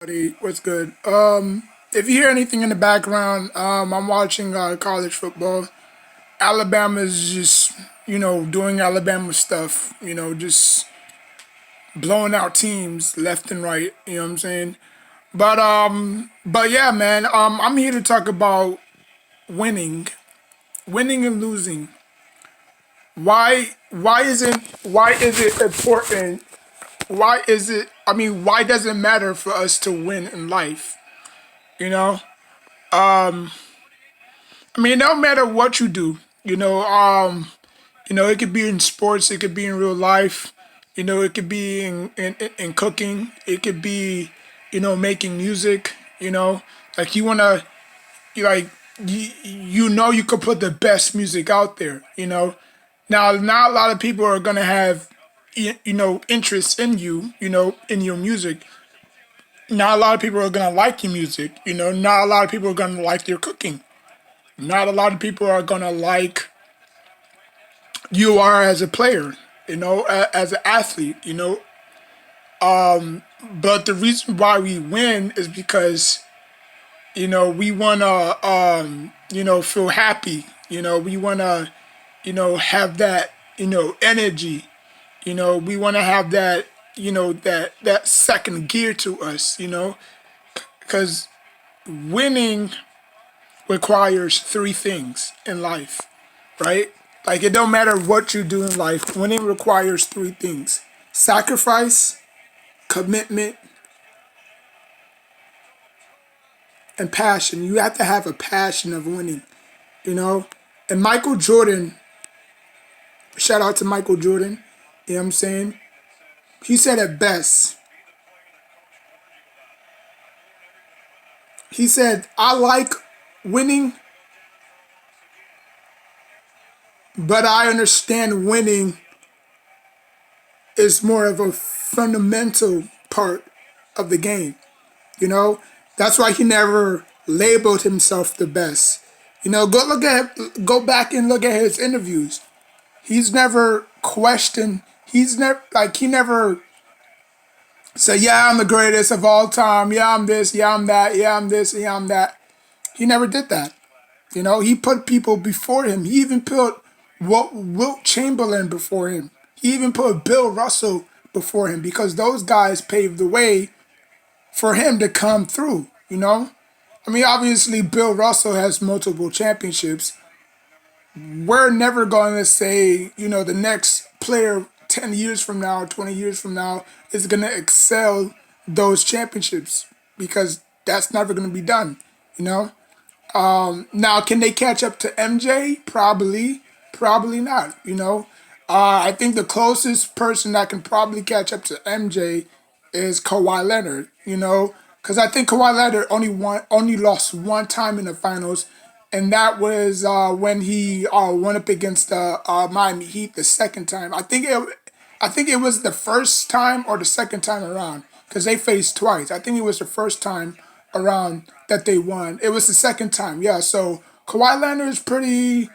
Buddy, what's good? If you hear anything in the background, I'm watching college football. Alabama's just, doing Alabama stuff, just blowing out teams left and right, you know what I'm saying? But yeah, man, I'm here to talk about winning, winning and losing. Why is it important? Why does it matter for us to win in life? You know? No matter what you do, it could be in sports, it could be in real life, it could be in cooking, it could be, making music, like like, you could put the best music out there. Now, not a lot of people are gonna have, interest in in your music. Not a lot of people are gonna like your music, not a lot of people are gonna like your cooking. Not a lot of people are gonna like you are as a player, as an athlete, But the reason why we win is because, we wanna, feel happy. We wanna, have that, energy. We wanna have that, that second gear to us, because winning requires three things in life, right? Like it don't matter what you do in life, winning requires three things: sacrifice, commitment, and passion. You have to have a passion of winning, you know? And Michael Jordan, shout out to Michael Jordan, you know what I'm saying? He said it best. He said, I like winning, but I understand winning is more of a fundamental part of the game. You know, that's why he never labeled himself the best. Go back and look at his interviews. He's never questioned. He never said, "Yeah, I'm the greatest of all time. Yeah, I'm this. Yeah, I'm that. Yeah, I'm this. Yeah, I'm that." He never did that. He put people before him. He even put Wilt Chamberlain before him. He even put Bill Russell before him because those guys paved the way for him to come through. Obviously, Bill Russell has multiple championships. We're never going to say, the next player 10 years from now, 20 years from now is going to excel those championships because that's never going to be done, you know? Now, can they catch up to MJ? Probably, probably not. I think the closest person that can probably catch up to MJ is Kawhi Leonard. Because I think Kawhi Leonard only lost one time in the finals, and that was when he went up against the Miami Heat the second time. I think it was the first time or the second time around because they faced twice. I think it was the first time around that they won. It was the second time, yeah. So Kawhi Leonard is pretty.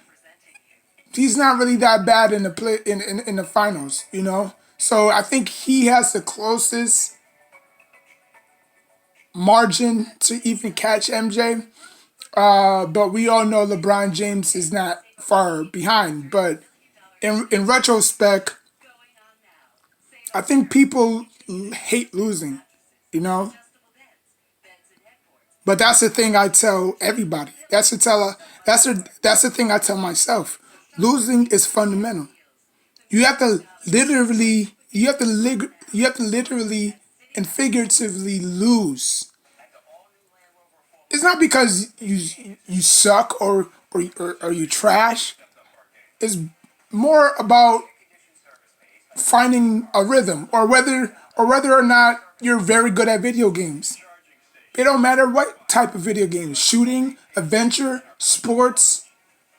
He's not really that bad in the play in the finals. So I think he has the closest margin to even catch MJ. But we all know LeBron James is not far behind. But in retrospect, I think people hate losing. You know, but that's the thing I tell everybody. That's the thing I tell myself. Losing is fundamental. You have to literally and figuratively lose. It's not because you suck or you trash. It's more about finding a rhythm or whether or not you're very good at video games. It don't matter what type of video games, shooting, adventure, sports,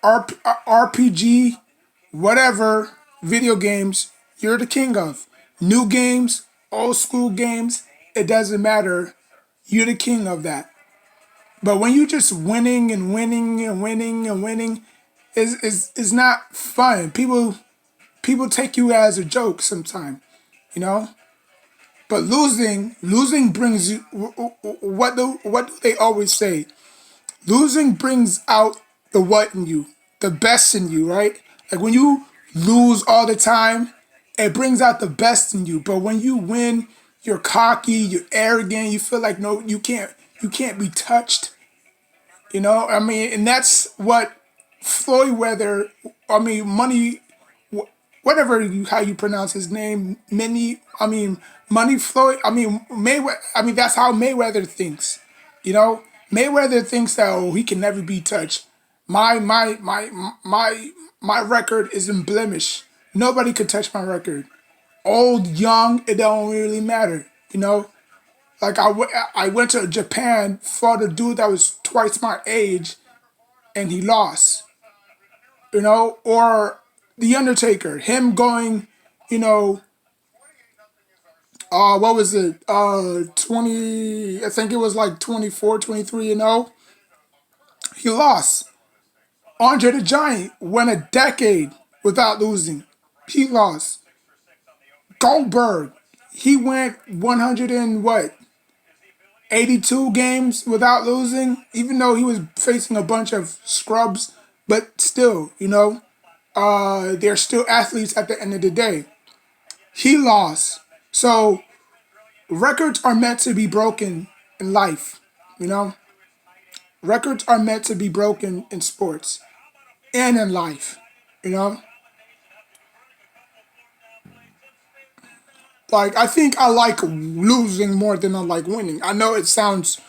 RPG, whatever video games you're the king of. New games, old school games, it doesn't matter. You're the king of that. But when you just winning and winning and winning and winning, is not fun. People take you as a joke sometimes, you know. But losing brings you. What do they always say? Losing brings out the what in you, the best in you, right? Like when you lose all the time, it brings out the best in you. But when you win, you're cocky, you're arrogant, you feel like no, you can't be touched. I mean, and that's what Floyd Weather, I mean, whatever how you pronounce his name, Money Floyd. I mean, Mayweather. I mean, that's how Mayweather thinks. You know, Mayweather thinks that he can never be touched. My my my my record is in blemish. Nobody could touch my record. Old, young, it don't really matter. Like I went to Japan, fought a dude that was twice my age, and he lost. Or The Undertaker, him going, you know, what was it? 20, I think it was like 24, 23-0. He lost. Andre the Giant went a decade without losing. He lost. Goldberg, he went 100 and what? 82 games without losing, even though he was facing a bunch of scrubs, but still, they're still athletes at the end of the day. He lost. So records are meant to be broken in life, you know? Records are meant to be broken in sports and in life, you know? Like, I think I like losing more than I like winning. I know it sounds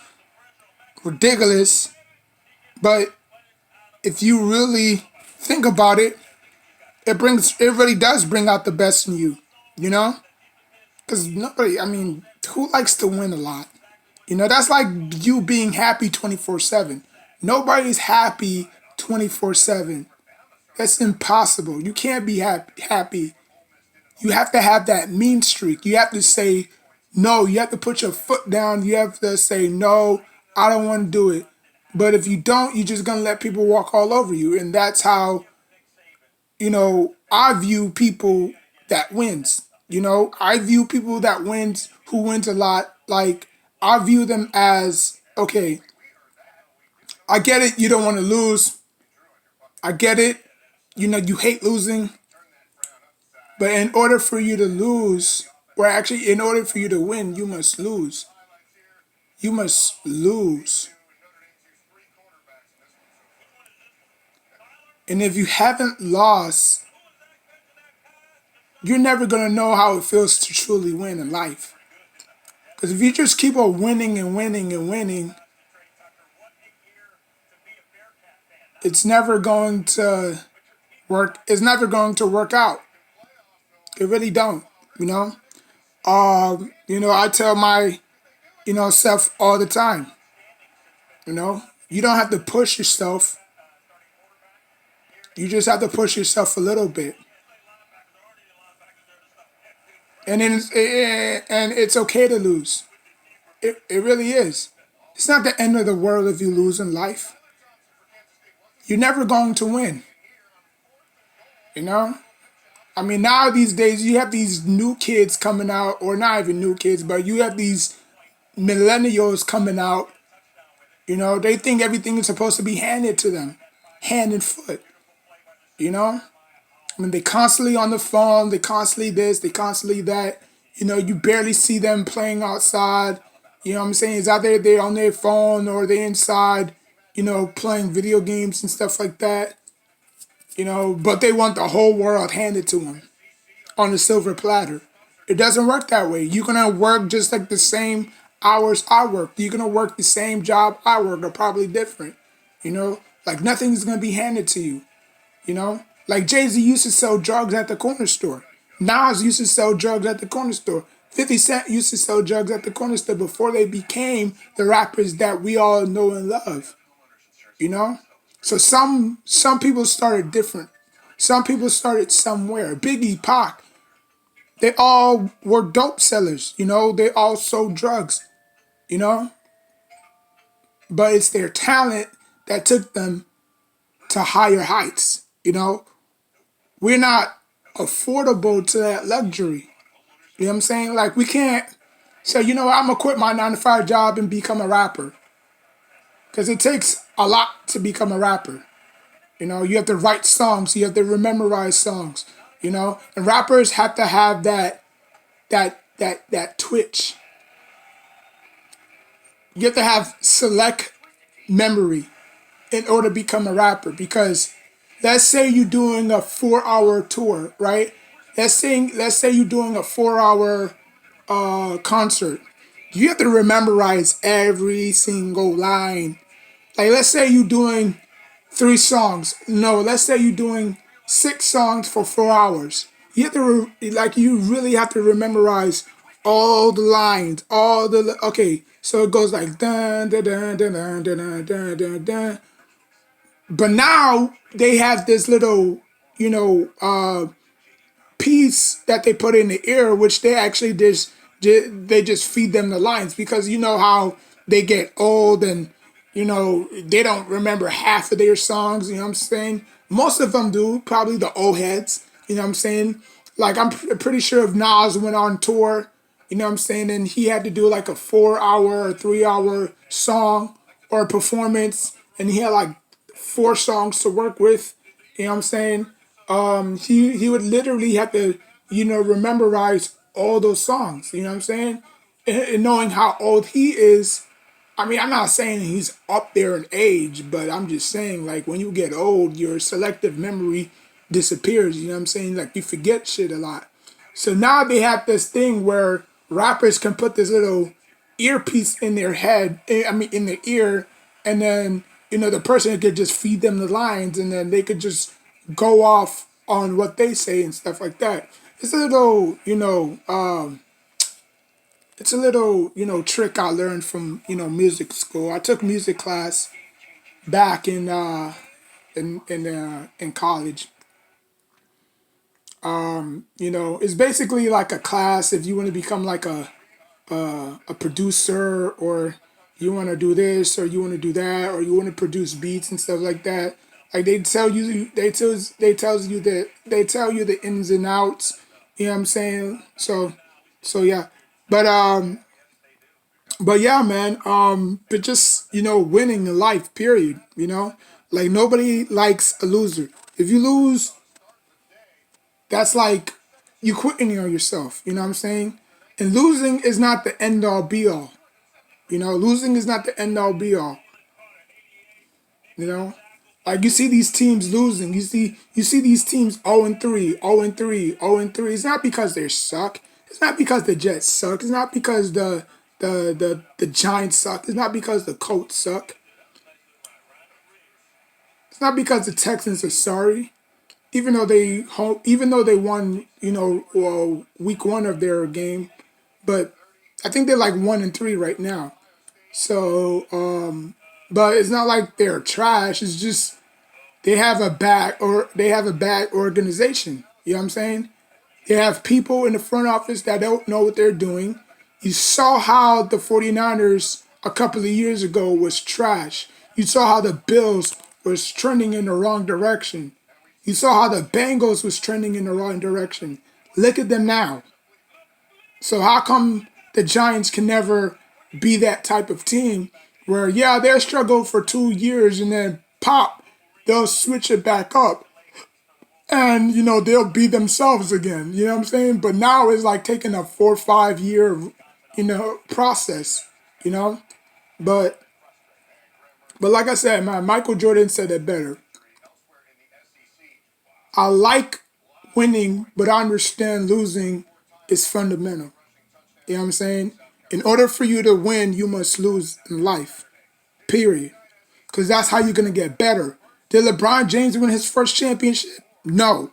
ridiculous, but if you really think about it, it really does bring out the best in you, you know? Because nobody, I mean, who likes to win a lot? That's like you being happy 24/7. Nobody's happy 24/7. That's impossible. You can't be happy. You have to have that mean streak. You have to say no. You have to put your foot down. You have to say no, I don't want to do it. But if you don't, you're just going to let people walk all over you. And that's how, I view people that wins. I view people that who wins a lot, like, I view them as, okay, I get it, you don't want to lose. I get it, you hate losing. But in order for you to lose, or actually in order for you to win, you must lose. You must lose. And if you haven't lost, you're never going to know how it feels to truly win in life. Because if you just keep on winning and winning and winning, it's never going to work. It's never going to work out. It really don't, you know. I tell my, self all the time, you don't have to push yourself. You just have to push yourself a little bit. And then it's okay to lose. It really is. It's not the end of the world if you lose in life. You're never going to win. You know? I mean, now these days you have these new kids coming out, or not even new kids, but you have these millennials coming out. They think everything is supposed to be handed to them, hand and foot. I mean, they constantly on the phone, they constantly this, they constantly that. You barely see them playing outside. You know what I'm saying? It's either they're on their phone or they're inside, playing video games and stuff like that. But they want the whole world handed to them on a silver platter. It doesn't work that way. You're going to work just like the same hours I work. You're going to work the same job I work, or probably different. Like nothing's going to be handed to you. Like Jay-Z used to sell drugs at the corner store. Nas used to sell drugs at the corner store. 50 Cent used to sell drugs at the corner store before they became the rappers that we all know and love. So some people started different. Some people started somewhere. Biggie, Pac, they all were dope sellers. They all sold drugs. You know, but it's their talent that took them to higher heights. We're not affordable to that luxury. You know what I'm saying? Like we can't. So you know what, I'm gonna quit my 9 to 5 job and become a rapper because it takes a lot to become a rapper. You know, you have to write songs, you have to memorize songs. You know, and rappers have to have that twitch. You have to have select memory in order to become a rapper because let's say you're doing a 4 hour tour, right? Let's say you're doing a 4 hour concert. You have to memorize every single line. Like let's say you're doing 3 songs. No, let's say you're doing 6 songs for 4 hours. You have to you really have to memorize all the lines, all the okay. So it goes like dun dun dun dun dun dun dun dun dun. But now they have this little, you know, piece that they put in the ear, which they actually they just feed them the lines because you know how they get old and you know they don't remember half of their songs. You know what I'm saying? Most of them do, probably the old heads. You know what I'm saying? Like pretty sure if Nas went on tour, you know what I'm saying, and he had to do like a 4 hour or 3 hour song or performance, and he had like 4 songs to work with. You know what I'm saying? He would literally have to, you know, memorize all those songs. You know what I'm saying? And knowing how old he is, I mean, I'm not saying he's up there in age, but I'm just saying, like, when you get old, your selective memory disappears. You know what I'm saying? Like, you forget shit a lot. So now they have this thing where rappers can put this little earpiece in their head, I mean, in their ear, and then, you know, the person could just feed them the lines, and then they could just go off on what they say and stuff like that. It's a little, it's a little, trick I learned from, music school. I took music class back in college. It's basically like a class if you want to become like a producer or you want to do this or you want to do that or you want to produce beats and stuff like that. Like they tell you the ins and outs. You know what I'm saying? So yeah, but yeah, man. But just winning in life. Period. Like nobody likes a loser. If you lose, that's like you quitting on yourself. You know what I'm saying? And losing is not the end all be all. Losing is not the end all be all. You know, like you see these teams losing. You see these teams 0-3, 0-3, 0-3. It's not because they suck. It's not because the Jets suck. It's not because the Giants suck. It's not because the Colts suck. It's not because the Texans are sorry. Even though they won, week 1 of their game, but I think they're like 1-3 right now. So, but it's not like they're trash. It's just they have a bad organization. You know what I'm saying? They have people in the front office that don't know what they're doing. You saw how the 49ers a couple of years ago was trash. You saw how the Bills was trending in the wrong direction. You saw how the Bengals was trending in the wrong direction. Look at them now. So how come the Giants can never be that type of team where, yeah, they'll struggle for 2 years and then pop, they'll switch it back up and, they'll be themselves again. You know what I'm saying? But now it's like taking a 4 or 5 year, process, you know? But, but like I said, man, Michael Jordan said it better. I like winning, but I understand losing is fundamental. You know what I'm saying? In order for you to win, you must lose in life. Period. Because that's how you're going to get better. Did LeBron James win his first championship? No.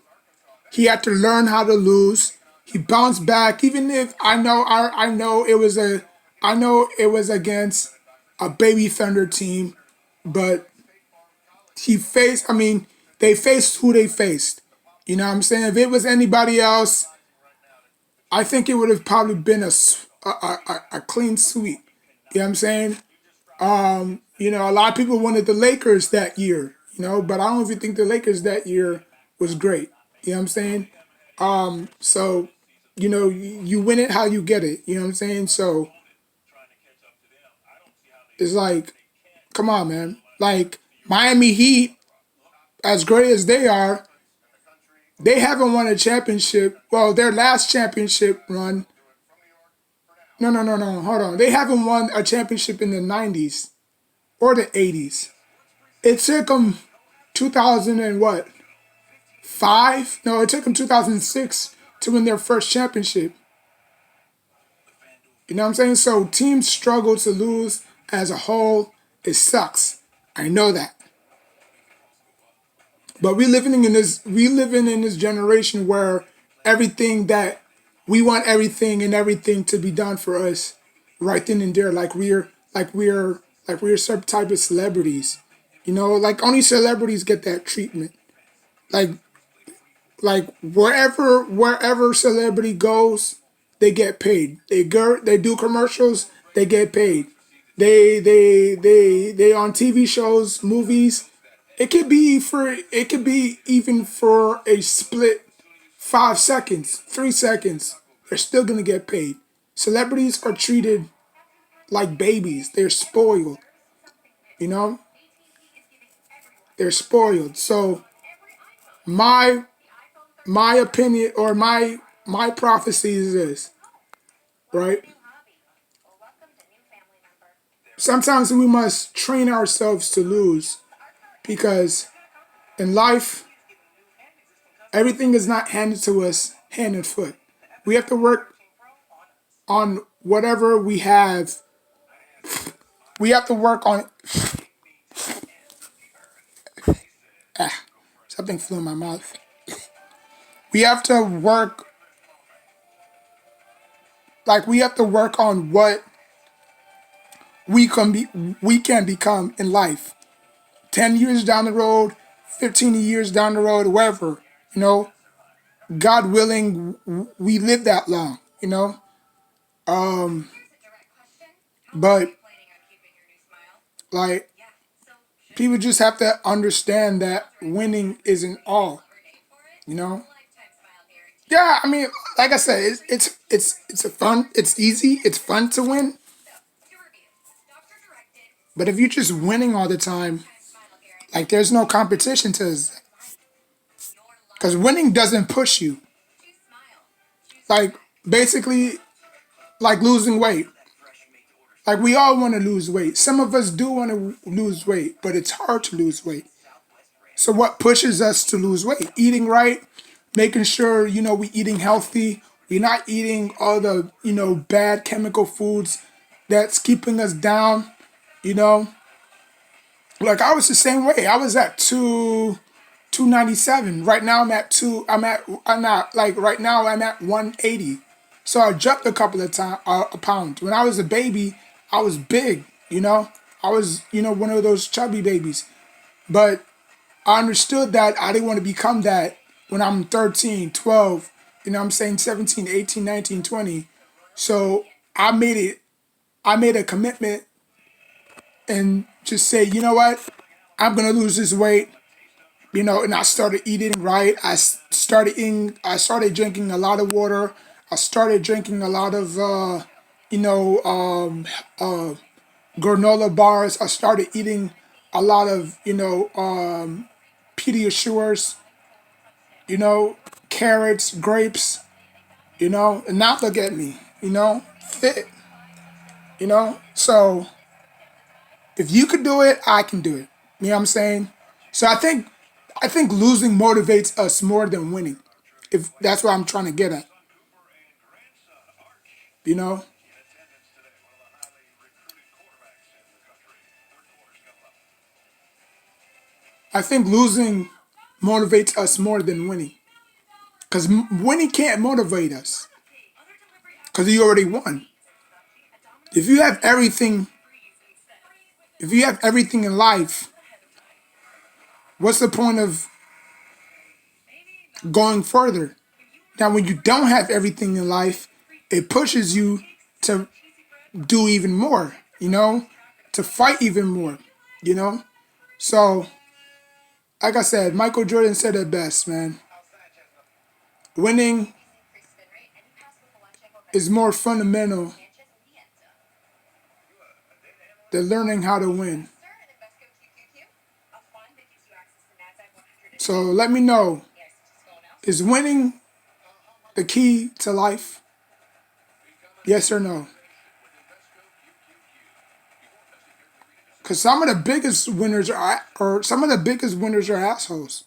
He had to learn how to lose. He bounced back, even if I know it was against a baby Thunder team, but they faced who they faced. You know what I'm saying? If it was anybody else, I think it would have probably been a clean sweep. You know what I'm saying? A lot of people wanted the Lakers that year, but I don't even think the Lakers that year was great. You know what I'm saying? So you win it how you get it. You know what I'm saying? So it's like, come on, man. Like Miami Heat, as great as they are, they haven't won a championship. Well, their last championship run. No, no, no, no. Hold on. They haven't won a championship in the '90s or the '80s. It took them 2000 and what? Five? No, it took them 2006 to win their first championship. You know what I'm saying? So teams struggle to lose as a whole. It sucks. I know that. But we living in this generation where everything that we want everything and everything to be done for us right then and there, like we're some type of celebrities. Like only celebrities get that treatment. Like like wherever celebrity goes, they get paid. They do commercials, they get paid. They on TV shows, movies. It could be even for a split 5 seconds, 3 seconds. They're still gonna get paid. Celebrities are treated like babies. They're spoiled. You know, they're spoiled. So my my opinion or my prophecy is this, right? Sometimes we must train ourselves to lose because in life, everything is not handed to us hand and foot. We have to work on whatever we have. We have to work on something flew in my mouth. We have to work we have to work on what we can be we can become in life. 10 years down the road, 15 years down the road, wherever, you know, God willing, we live that long, you know. Um, but like people just have to understand that winning isn't all, you know. Yeah, I mean, like I said, it's a fun, it's easy, it's fun to win. But if you're just winning all the time, like there's no competition to, because winning doesn't push you. Like basically, like losing weight. Like we all want to lose weight. Some of us do want to lose weight, but it's hard to lose weight. So what pushes us to lose weight? Eating right, making sure we eating healthy. We're not eating all the bad chemical foods that's keeping us down. You know, like I was the same way. I was at 297. Right now I'm at like right now I'm at 180. So I jumped a couple of times a pound. When I was a baby, I was big. I was one of those chubby babies. But I understood that I didn't want to become that when I'm 13, 12. I'm saying 17, 18, 19, 20. So I made it. I made a commitment and just say, you know what? I'm gonna lose this weight. And I started eating right. I started drinking a lot of water. I started drinking a lot of you know uh, granola bars. I started eating a lot of Pediasures, you know, carrots, grapes, and now look at me, fit, So if you could do it, I can do it. You know what I'm saying? So I think losing motivates us more than winning. If that's what I'm trying to get at, you know? I think losing motivates us more than winning. Because winning can't motivate us. Because you already won. If you have everything, if you have everything in life, what's the point of going further? Now, when you don't have everything in life, it pushes you to do even more, to fight even more, you know? So, like I said, Michael Jordan said it best, man. Winning is more fundamental than learning how to win. So let me know, is winning the key to life? Yes or no? Because some of the biggest winners are assholes.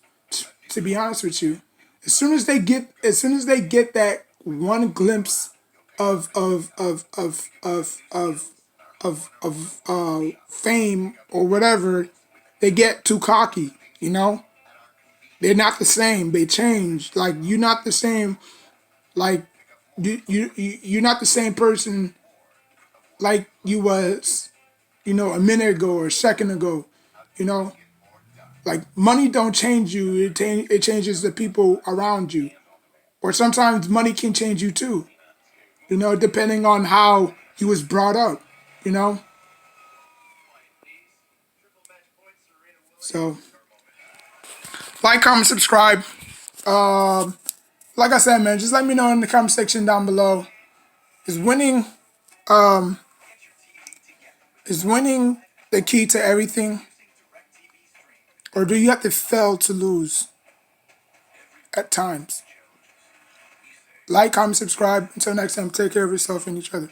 To be honest with you, as soon as they get that one glimpse of fame or whatever, they get too cocky. You know, they're not the same. They change. Like you're not the same. Like you're not the same person like you was, a minute ago or a second ago. You know, like money don't change you. It changes the people around you. Or sometimes money can change you too. Depending on how you was brought up. You know. So like, comment, subscribe. Like I said, man, just let me know in the comment section down below. Is winning is winning the key to everything? Or do you have to fail to lose at times? Like, comment, subscribe. Until next time, take care of yourself and each other.